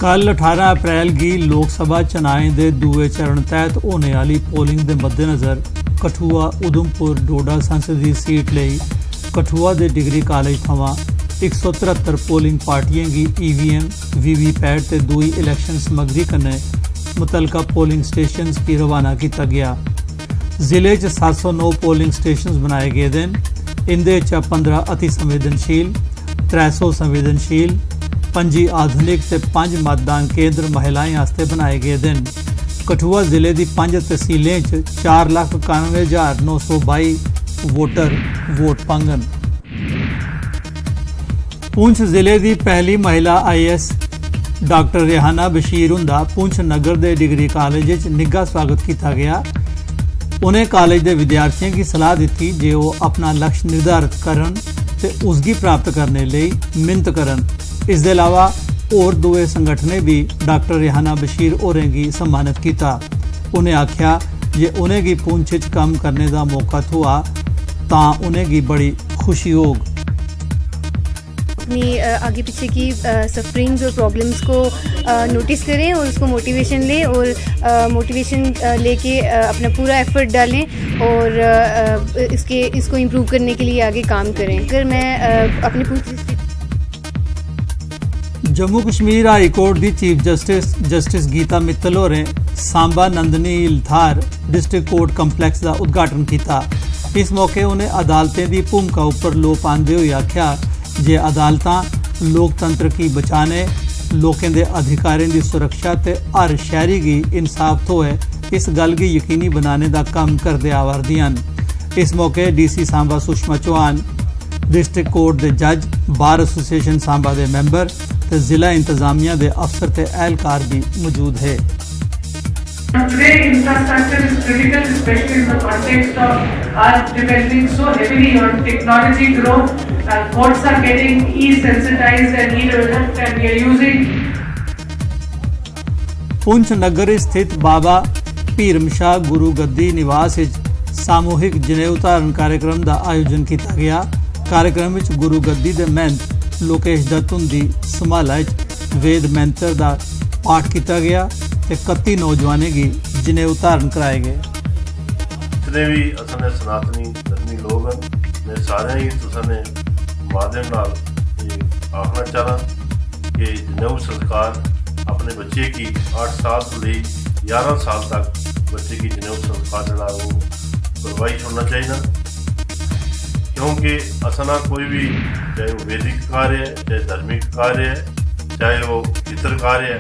कल 18 अप्रैल गी लोकसभा चुनाएं दे दूए चरण तहत होने वाली पोलिंग दे मद्देनज़र कठुआ उधमपुर डोडा संसदीय सीट लई कठुआ दे डिग्री कॉलेज थमां 173 पोलिंग पार्टियां गी EVM VVPAT ते दूई इलैक्शन समग्री कन्नै मुतलका पोलिंग स्टेशनस गी रवाना किया गया। जिले च 709 पोलिंग स्टेशन बनाए गेदे न। इंदे चा 15 अति संवेदनशील, 300 संवेदनशील, 5 आधुनिक ते 5 मतदान केंद्र महिलाएं आस्ते बनाए गेदे न। कठुआ जिले दी 5 तहसीलें च 4,91,922 वोटर वोट पांगन। पुंछ जिले दी पहली महिला IAS डॉक्टर रेहाना बशीर हुंदा पुंछ नगर दे डिग्री कॉलेज च निग्घा स्वागत किया गया। उन्हें कॉलेज के विद्यार्थियों की सलाह दी जे वो अपना लक्ष्य निर्धारित करन ते उसकी प्राप्त करने लिए मिहनत करन। इसके अलावा और दुए संगठने भी डॉक्टर रेहाना बशीर होरें गी सम्मानित किया। उन्हें आख्या जे उन्हें गी पुंछ च काम करने का मौका थोआ तां उन्हें गी बड़ी खुशी होग। अपनी आगे पीछे की सफरिंग्स और प्रॉब्लम्स को नोटिस करें और उसको मोटिवेशन लें और मोटिवेशन लेके अपना पूरा एफर्ट डालें और इसको इम्प्रूव करने के लिए आगे काम करें। अगर मैं अपनी पूरी जम्मू कश्मीर हाई कोर्ट की चीफ जस्टिस गीता मित्तल होरें सांबा नंदनी इलथार डिस्ट्रिक्ट कोर्ट कंपलैक्स का उद्घाटन किया। इस मौके उन्हें अदालतें की भूमिका उपर लो पांदे हुए आख्या जे अदालतां लोकतंत्र की बचाने, लोकें दे अधिकारें की सुरक्षा ते हर शहरी की इंसाफ थोए इस गल की यकीनी बनाने का काम करदे आवारदियां न। इस मौके DC Samba Sushma Chauhan, district court के जज, बार एसोसिएशन सांबा के मैंबर ते जिला इंतजामिया के अफसर ते एहलकार भी मौजूद है। Today, infrastructure is critical, especially in the context of us depending so heavily on technology growth. Courts are getting e-sensitized and e-developed, and we are using. Poonch नगर स्थित बाबा भीरम शाह गुरु गद्दी निवास सामूहिक जनेऊ धारण कार्यक्रम का आयोजन किया गया। कार्यक्रम में गुरु गद्दी के महंत लोकेश दत्त हुंदी संभाला वेद मंत्र का पाठ किया गया ते 31 नौजवानों की जनेऊ धारण कराए गए। जितने भी असने सनातनी धर्मी लोग हैं, मैं सारे ही तुसने माध्यम नाल आखना चाहना कि जनेऊ संस्कार अपने बच्चे की 8 साल तो ले 11 साल तक बच्चे की जनेऊ संस्कार जड़ा वो करवाई छोड़ना चाहिए, क्योंकि असना कोई भी चाहे वो वैदिक कार्य है, चाहे धार्मिक कार्य है, चाहे वो पितर कार्य है,